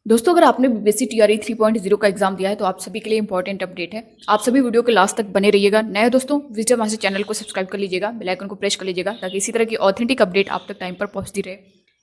दोस्तों, अगर आपने बीपीएससी टीआरई 3.0 का एग्जाम दिया है तो आप सभी के लिए इंपॉर्टेंट अपडेट है। आप सभी वीडियो के लास्ट तक बने रहिएगा। नए दोस्तों, विजिटर मास्टर चैनल को सब्सक्राइब कर लीजिएगा, बेल आइकन को प्रेस कर लीजिएगा ताकि इसी तरह की ऑथेंटिक अपडेट आप तक टाइम पर पहुंचती रहे।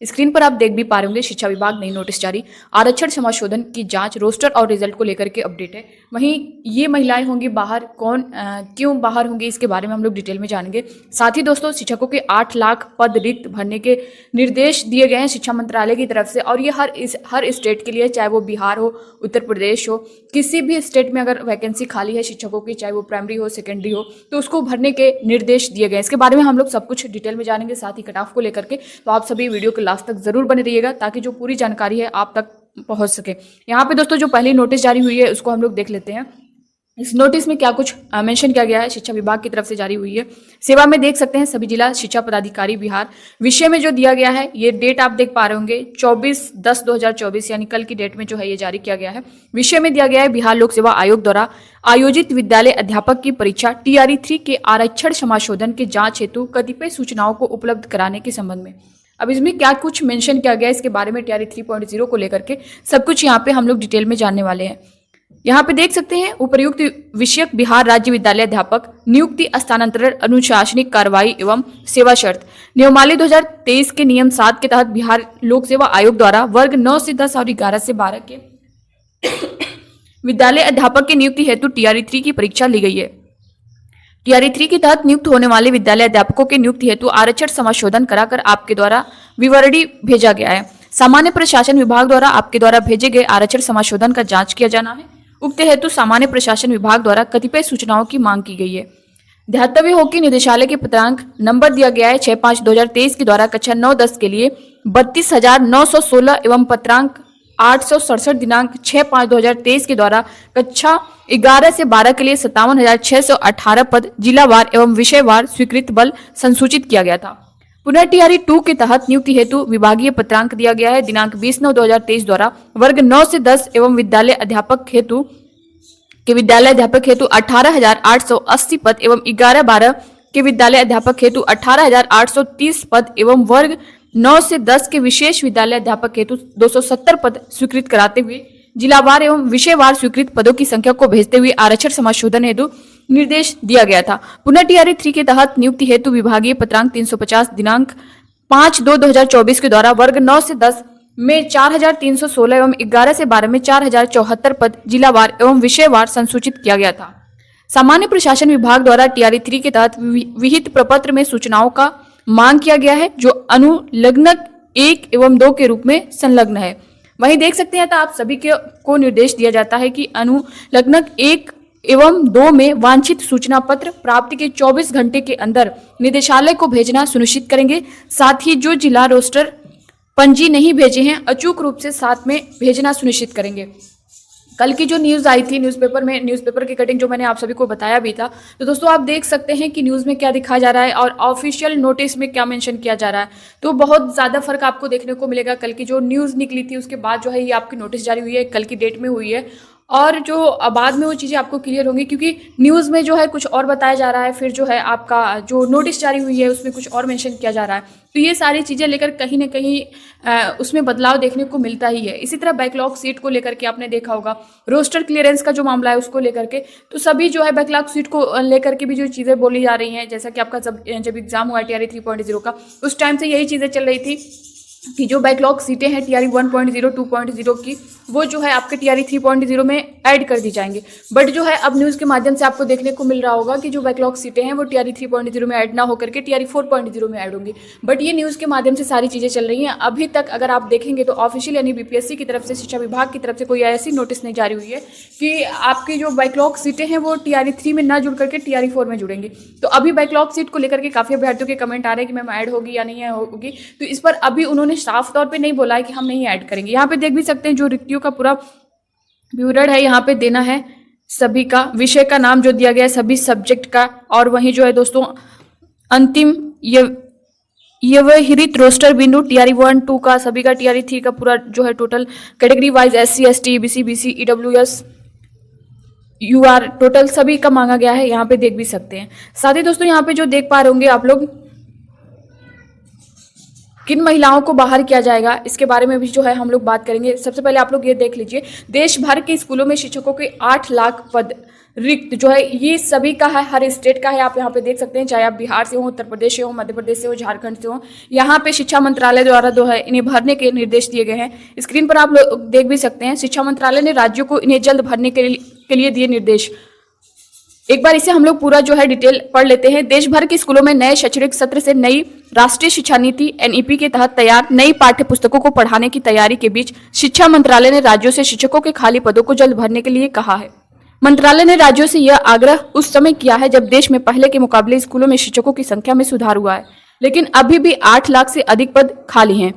स्क्रीन पर आप देख भी पा रहे होंगे, शिक्षा विभाग नई नोटिस जारी, आरक्षण समाशोधन की जांच, रोस्टर और रिजल्ट को लेकर के अपडेट है। वहीं ये महिलाएं होंगी बाहर, क्यों बाहर होंगी, इसके बारे में हम लोग डिटेल में जानेंगे। साथ ही दोस्तों, शिक्षकों के 8 लाख पद रिक्त भरने के निर्देश दिए गए हैं शिक्षा मंत्रालय की तरफ से, और ये हर स्टेट के लिए, चाहे वो बिहार हो, उत्तर प्रदेश हो, किसी भी स्टेट में अगर वैकेंसी खाली है शिक्षकों की, चाहे वो प्राइमरी हो, सेकेंडरी हो, तो उसको भरने के निर्देश दिए गए हैं। इसके बारे में हम लोग सब कुछ डिटेल में जानेंगे, साथ ही कट ऑफ को लेकर के। तो आप सभी वीडियो के लास्ट तक जरूर बने रहिएगा ताकि जो पूरी जानकारी है आप तक पहुंच सके। यहाँ पे दोस्तों जो पहली नोटिस जारी हुई है उसको हम लोग देख लेते हैं। इस नोटिस में क्या कुछ मेंशन किया गया है, शिक्षा विभाग की तरफ से जारी हुई है। सेवा में देख सकते हैं सभी जिला शिक्षा पदाधिकारी बिहार। विषय में जो दिया गया है, ये डेट आप देख पा रहे होंगे 24/10/2024, यानी कल की डेट में जो है ये जारी किया गया है। विषय में दिया गया है बिहार लोक सेवा आयोग द्वारा आयोजित विद्यालय अध्यापक की परीक्षा टीआरई 3 के आरक्षण समाशोधन के जांच हेतु कतिपय सूचनाओं को उपलब्ध कराने के संबंध में। अब इसमें क्या कुछ मेंशन किया गया है, इसके बारे में टीआरई 3.0 को लेकर के सब कुछ यहाँ पे हम लोग डिटेल में जानने वाले हैं। यहाँ पे देख सकते हैं, उपर्युक्त विषयक बिहार राज्य विद्यालय अध्यापक नियुक्ति, स्थानांतरण, अनुशासनिक कार्रवाई एवं सेवा शर्त नियमावली 2023 के नियम 7 के तहत बिहार लोक सेवा आयोग द्वारा वर्ग 9 से 10 और 11 से 12 के विद्यालय अध्यापक की नियुक्ति हेतु टीआरई 3 की परीक्षा ली गई है। टीआरई 3 के तहत नियुक्त होने वाले विद्यालय अध्यापकों के नियुक्ति हेतु आरक्षण समाशोधन कराकर आपके द्वारा विवरणी भेजा गया है। सामान्य प्रशासन विभाग द्वारा आपके द्वारा भेजे गए आरक्षण समाशोधन का जांच किया जाना है। उक्त हेतु सामान्य प्रशासन विभाग द्वारा कतिपय सूचनाओं की मांग की गई है। ध्यातव्य हो कि निदेशालय के पत्रांक नंबर दिया गया है 6/5/2023 के द्वारा कक्षा 9-10 के लिए 32,916 एवं पत्रांक 867 दिनांक 6/5/2023 के द्वारा कक्षा 11 से 12 के लिए 57,618 पद जिलावार एवं विषयवार स्वीकृत बल संसूचित किया गया था। पुनः टीआरई 2 के तहत नियुक्ति हेतु विभागीय पत्रांक दिया गया है दिनांक 20/9/2023 द्वारा वर्ग 9 से 10 एवं विद्यालय अध्यापक हेतु 18,880 पद एवं 11-12 के विद्यालय अध्यापक हेतु 18,830 पद एवं वर्ग 9 से 10 के विशेष विद्यालय अध्यापक हेतु 270 पद स्वीकृत कराते हुए जिलावार एवं विषयवार स्वीकृत पदों की संख्या को भेजते हुए आरक्षण समाशोधन हेतु निर्देश दिया गया था। पुनः टीआरई 3 के तहत नियुक्ति हेतु विभागीय पत्रांक 350 दिनांक 5/2/2024 के द्वारा वर्ग 9 से 10 में 4,316 एवं 11 से 12 में 4,074 पद जिलावार एवं विषयवार संसूचित किया गया था। सामान्य प्रशासन विभाग द्वारा टीआरई 3 के तहत विहित प्रपत्र में सूचनाओं का मांग किया गया है जो अनुलग्नक 1 एवं 2 के रूप में संलग्न है। वहीं देख सकते हैं तो आप सभी को निर्देश दिया जाता है कि अनुलग्नक 1 एवं 2 में वांछित सूचना पत्र प्राप्ति के 24 घंटे के अंदर निदेशालय को भेजना सुनिश्चित करेंगे। साथ ही जो जिला रोस्टर पंजी नहीं भेजे हैं अचूक रूप से साथ में भेजना सुनिश्चित करेंगे। कल की जो न्यूज़ आई थी न्यूज़पेपर की कटिंग जो मैंने आप सभी को बताया भी था, तो दोस्तों आप देख सकते हैं कि न्यूज़ में क्या दिखाया जा रहा है और ऑफिशियल नोटिस में क्या मेंशन किया जा रहा है। तो बहुत ज़्यादा फर्क आपको देखने को मिलेगा। कल की जो न्यूज़ निकली थी उसके बाद जो है ये आपकी नोटिस जारी हुई है, कल की डेट में हुई है, और जो बाद में वो चीज़ें आपको क्लियर होंगी क्योंकि न्यूज़ में जो है कुछ और बताया जा रहा है, फिर जो है आपका जो नोटिस जारी हुई है उसमें कुछ और मेंशन किया जा रहा है। तो ये सारी चीज़ें लेकर कहीं ना कहीं उसमें बदलाव देखने को मिलता ही है। इसी तरह बैकलॉग सीट को लेकर के आपने देखा होगा, रोस्टर क्लियरेंस का जो मामला है उसको लेकर के, तो सभी जो है बैकलॉग सीट को लेकर के भी जो चीज़ें बोली जा रही हैं, जैसा कि आपका जब एग्जाम हुआ टीआरई 3.0 का, उस टाइम से यही चीज़ें चल रही थी कि जो बैकलॉग सीटें हैं टीआरई 1.0 2.0 की, वो जो है आपके टीआरई 3.0 में ऐड कर दी जाएंगी। बट जो है अब न्यूज़ के माध्यम से आपको देखने को मिल रहा होगा कि जो बैकलॉग सीटें हैं वो टीआरई 3.0 में ऐड ना होकर के टीआरई 4.0 में ऐड होंगी। बट ये न्यूज़ के माध्यम से सारी चीज़ें चल रही हैं। अभी तक अगर आप देखेंगे तो ऑफिशियल यानी बीपीएससी की तरफ से, शिक्षा विभाग की तरफ से कोई ऐसी नोटिस नहीं जारी हुई है कि आपकी जो बैकलॉग सीटें हैं वो टीआरई 3 में ना जुड़ करके टीआरई 4 में जुड़ेंगी। तो अभी बैकलॉग सीट को लेकर के काफ़ी अभ्यर्थियों के कमेंट आ रहे हैं कि मैम ऐड होगी या नहीं होगी, तो इस पर अभी उन्होंने साफ तौर पे नहीं बोला है कि हम नहीं ऐड करेंगे। यहाँ पे देख भी सकते हैं जो रिक्तियों का पूरा विवरण है, यहाँ पे देना है सभी का, विषय का नाम जो दिया गया है सभी सब्जेक्ट का, और वहीं जो है दोस्तों अंतिम ये व्यवहित रोस्टर बिंदु टीआरई 1 2 का, सभी का टीआरई 3 का पूरा जो है total category wise SC ST BC BC EWS UR total सभी का मांगा गया है, यहाँ पे देख भी सकते हैं। साथ ही दोस्तों यहाँ पे जो देख पा रहे होंगे आप लोग किन महिलाओं को बाहर किया जाएगा, इसके बारे में भी जो है हम लोग बात करेंगे। सबसे पहले आप लोग ये देख लीजिए, देश भर के स्कूलों में शिक्षकों के 8 लाख पद रिक्त जो है, ये सभी का है, हर स्टेट का है। आप यहाँ पे देख सकते हैं, चाहे आप बिहार से हो, उत्तर प्रदेश से हो, मध्य प्रदेश से हो, झारखंड से हो, यहाँ पे शिक्षा मंत्रालय द्वारा जो है इन्हें भरने के निर्देश दिए गए हैं। स्क्रीन पर आप लोग देख भी सकते हैं, शिक्षा मंत्रालय ने राज्यों को इन्हें जल्द भरने के लिए दिए निर्देश। एक बार इसे हम लोग पूरा जो है डिटेल पढ़ लेते हैं। देश भर के स्कूलों में नए शैक्षणिक सत्र से नई राष्ट्रीय शिक्षा नीति एनईपी के तहत तैयार नई पाठ्य पुस्तकों को पढ़ाने की तैयारी के बीच शिक्षा मंत्रालय ने राज्यों से शिक्षकों के खाली पदों को जल्द भरने के लिए कहा है। मंत्रालय ने राज्यों से यह आग्रह उस समय किया है जब देश में पहले के मुकाबले स्कूलों में शिक्षकों की संख्या में सुधार हुआ है, लेकिन अभी भी 8 लाख से अधिक पद खाली हैं।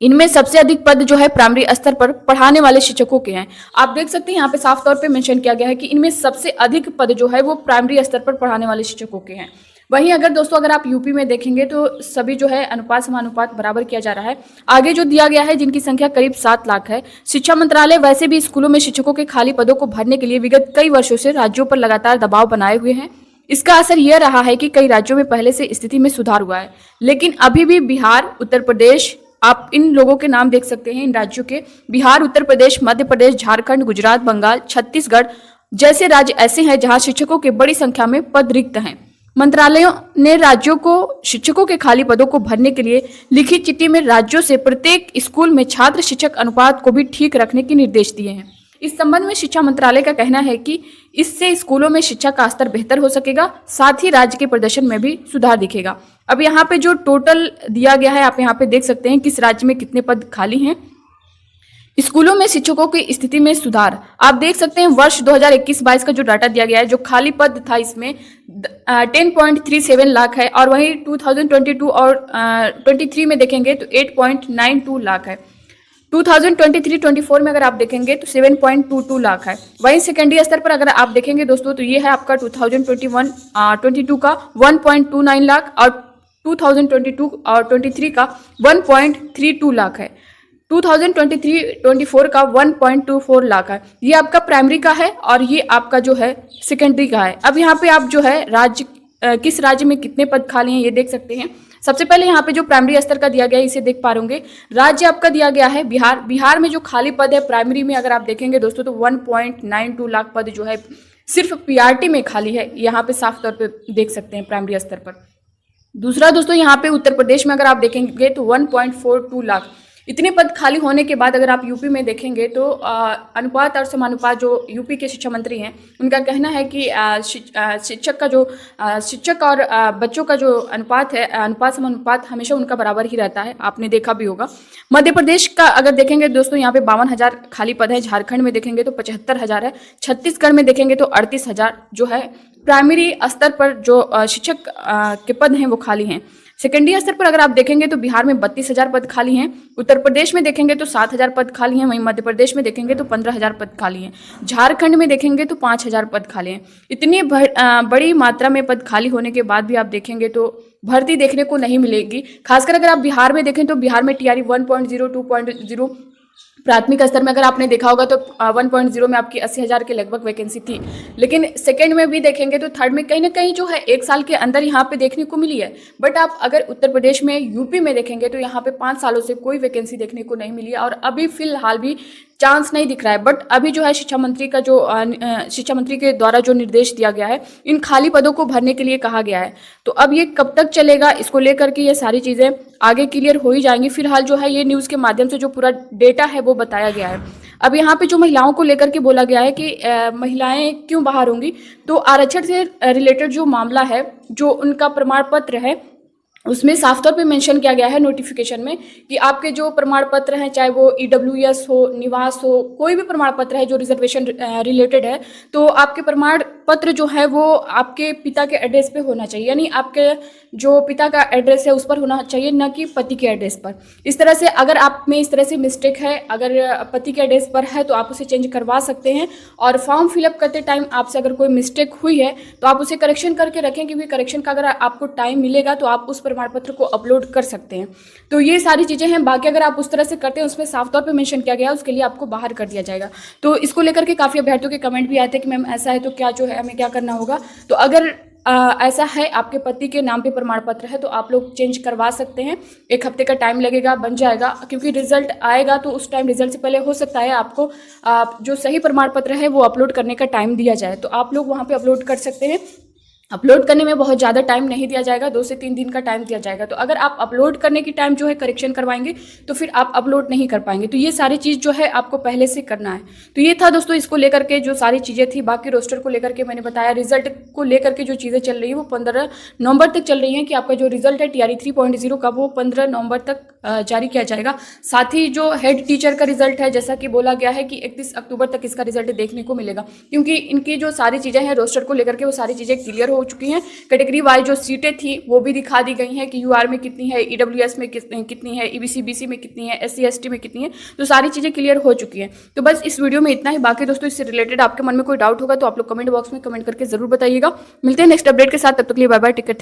इनमें सबसे अधिक पद जो है प्राइमरी स्तर पर पढ़ाने वाले शिक्षकों के हैं। आप देख सकते हैं यहाँ पे साफ तौर पे मेंशन किया गया है कि इनमें सबसे अधिक पद जो है वो प्राइमरी स्तर पर पढ़ाने वाले शिक्षकों के हैं। वहीं अगर दोस्तों अगर आप यूपी में देखेंगे तो सभी जो है अनुपात समानुपात बराबर किया जा रहा है। आगे जो दिया गया है जिनकी संख्या करीब 7 लाख है। शिक्षा मंत्रालय वैसे भी स्कूलों में शिक्षकों के खाली पदों को भरने के लिए विगत कई वर्षों से राज्यों पर लगातार दबाव बनाए हुए हैं। इसका असर यह रहा है कि कई राज्यों में पहले से स्थिति में सुधार हुआ है, लेकिन अभी भी बिहार, उत्तर प्रदेश, आप इन लोगों के नाम देख सकते हैं, इन राज्यों के, बिहार, उत्तर प्रदेश, मध्य प्रदेश, झारखंड, गुजरात, बंगाल, छत्तीसगढ़ जैसे राज्य ऐसे हैं जहां शिक्षकों के बड़ी संख्या में पद रिक्त हैं। मंत्रालयों ने राज्यों को शिक्षकों के खाली पदों को भरने के लिए लिखी चिट्ठी में राज्यों से प्रत्येक स्कूल में छात्र शिक्षक अनुपात को भी ठीक रखने के निर्देश दिए हैं। इस संबंध में शिक्षा मंत्रालय का कहना है कि इससे स्कूलों में शिक्षा का स्तर बेहतर हो सकेगा, साथ ही राज्य के प्रदर्शन में भी सुधार दिखेगा। अब यहाँ पे जो टोटल दिया गया है आप यहाँ पे देख सकते हैं किस राज्य में कितने पद खाली हैं। स्कूलों में शिक्षकों की स्थिति में सुधार आप देख सकते हैं, वर्ष 2021-22 का जो डाटा दिया गया है, जो खाली पद था इसमें 10.37 लाख है, और वहीं 2022 और 23 में देखेंगे तो 8.92 लाख है। 2023-24 में अगर आप देखेंगे तो 7.22 लाख है। वहीं सेकेंडरी स्तर पर अगर आप देखेंगे दोस्तों तो ये है आपका 2021-22 का 1.29 लाख और 2022 और 23 का 1.32 लाख है। 2023-24 का 1.24 लाख है। ये आपका प्राइमरी का है और ये आपका जो है सेकेंडरी का है। अब यहाँ पे आप जो है किस राज्य में कितने पद खाली हैं ये देख सकते हैं। सबसे पहले यहाँ पे जो प्राइमरी स्तर का दिया गया है इसे देख पा होंगे। राज्य आपका दिया गया है बिहार। बिहार में जो खाली पद है प्राइमरी में अगर आप देखेंगे दोस्तों तो 1.92 लाख पद जो है सिर्फ पीआरटी में खाली है। यहाँ पे साफ तौर पे देख सकते हैं प्राइमरी स्तर पर। दूसरा दोस्तों यहाँ पे उत्तर प्रदेश में अगर आप देखेंगे तो 1.42 लाख। इतने पद खाली होने के बाद अगर आप यूपी में देखेंगे तो अनुपात और समानुपात जो यूपी के शिक्षा मंत्री हैं उनका कहना है कि शिक्षक और बच्चों का जो अनुपात है, अनुपात समानुपात हमेशा उनका बराबर ही रहता है, आपने देखा भी होगा। मध्य प्रदेश का अगर देखेंगे दोस्तों यहाँ पे 52,000 खाली पद है। झारखंड में देखेंगे तो 75,000 है। छत्तीसगढ़ में देखेंगे तो 38,000 जो है प्राइमरी स्तर पर जो शिक्षक के पद हैं वो खाली हैं। सेकेंडरी स्तर पर अगर आप देखेंगे तो बिहार में 32,000 पद खाली हैं। उत्तर प्रदेश में देखेंगे तो 7,000 पद खाली हैं। वहीं मध्य प्रदेश में देखेंगे तो 15,000 पद खाली हैं। झारखंड में देखेंगे तो 5,000 पद खाली हैं। इतनी बड़ी मात्रा में पद खाली होने के बाद भी आप देखेंगे तो भर्ती देखने को नहीं मिलेगी। खासकर अगर आप बिहार में देखें तो बिहार में टीआरई 1.0, 2.0 प्राथमिक स्तर में अगर आपने देखा होगा तो 1.0 में आपकी 80,000 के लगभग वैकेंसी थी। लेकिन सेकंड में भी देखेंगे तो थर्ड में कहीं ना कहीं जो है 1 साल के अंदर यहाँ पे देखने को मिली है। बट आप अगर उत्तर प्रदेश में, यूपी में देखेंगे तो यहाँ पे 5 सालों से कोई वैकेंसी देखने को नहीं मिली है और अभी फिलहाल भी चांस नहीं दिख रहा है। बट अभी जो है शिक्षा मंत्री के द्वारा जो निर्देश दिया गया है इन खाली पदों को भरने के लिए कहा गया है। तो अब ये कब तक चलेगा, इसको लेकर के ये सारी चीज़ें आगे क्लियर हो ही जाएंगी। फिलहाल जो है ये न्यूज़ के माध्यम से जो पूरा डेटा है वो बताया गया है। अब यहाँ पे जो महिलाओं को लेकर के बोला गया है कि महिलाएं क्यों बाहर होंगी, तो आरक्षण से रिलेटेड जो मामला है, जो उनका प्रमाण पत्र है उसमें साफ तौर पे मेंशन किया गया है नोटिफिकेशन में कि आपके जो प्रमाण पत्र हैं, चाहे वो ईडब्ल्यूएस हो, निवास हो, कोई भी प्रमाण पत्र है जो रिजर्वेशन रिलेटेड है, तो आपके प्रमाण पत्र जो है वो आपके पिता के एड्रेस पे होना चाहिए। यानी आपके जो पिता का एड्रेस है उस पर होना चाहिए, न कि पति के एड्रेस पर। इस तरह से अगर आप में इस तरह से मिस्टेक है, अगर पति के एड्रेस पर है तो आप उसे चेंज करवा सकते हैं। और फॉर्म फिलअप करते टाइम आपसे अगर कोई मिस्टेक हुई है तो आप उसे करेक्शन करके रखें, क्योंकि करेक्शन का अगर आपको टाइम मिलेगा तो आप उस प्रमाण पत्र को अपलोड कर सकते हैं। तो ये सारी चीज़ें हैं। बाकी अगर आप उस तरह से करते हैं उसमें साफ तौर पे मेंशन किया गया है, उसके लिए आपको बाहर कर दिया जाएगा। तो इसको लेकर के काफ़ी अभ्यर्थियों के कमेंट भी आते हैं कि मैम ऐसा है तो क्या जो है हमें क्या करना होगा। तो अगर ऐसा है आपके पति के नाम पे प्रमाण पत्र है तो आप लोग चेंज करवा सकते हैं। 1 हफ्ते का टाइम लगेगा, बन जाएगा, क्योंकि रिजल्ट आएगा तो उस टाइम रिजल्ट से पहले हो सकता है आपको जो सही प्रमाण पत्र है वो अपलोड करने का टाइम दिया जाए, तो आप लोग वहाँ पे अपलोड कर सकते हैं। अपलोड करने में बहुत ज़्यादा टाइम नहीं दिया जाएगा, 2 से 3 दिन का टाइम दिया जाएगा। तो अगर आप अपलोड करने की टाइम जो है करेक्शन करवाएंगे तो फिर आप अपलोड नहीं कर पाएंगे। तो ये सारी चीज़ जो है आपको पहले से करना है। तो ये था दोस्तों इसको लेकर के जो सारी चीज़ें थी। बाकी रोस्टर को लेकर के मैंने बताया, रिजल्ट को लेकर के जो चीज़ें चल रही है वो 15 नवंबर तक चल रही हैं कि आपका जो रिजल्ट है TRE 3.0 का वो 15 नवंबर तक जारी किया जाएगा। साथ ही जो हेड टीचर का रिजल्ट है, जैसा कि बोला गया है कि 31 अक्टूबर तक इसका रिजल्ट देखने को मिलेगा, क्योंकि इनकी जो सारी चीज़ें हैं रोस्टर को लेकर के वो सारी चीज़ें क्लियर हो चुकी हैं। कैटेगरी वाइज जो सीटें थी वो भी दिखा दी गई हैं कि UR में कितनी है, EWS में कितनी है, EBC BC में कितनी है, SC ST में कितनी है, तो सारी चीज़ें क्लियर हो चुकी हैं। तो बस इस वीडियो में इतना ही। बाकी दोस्तों इससे रिलेटेड आपके मन में कोई डाउट होगा तो आप लोग कमेंट बॉक्स में कमेंट करके जरूर बताइएगा। मिलते हैं नेक्स्ट अपडेट के साथ, तब तक के लिए बाय बाय, टेक केयर।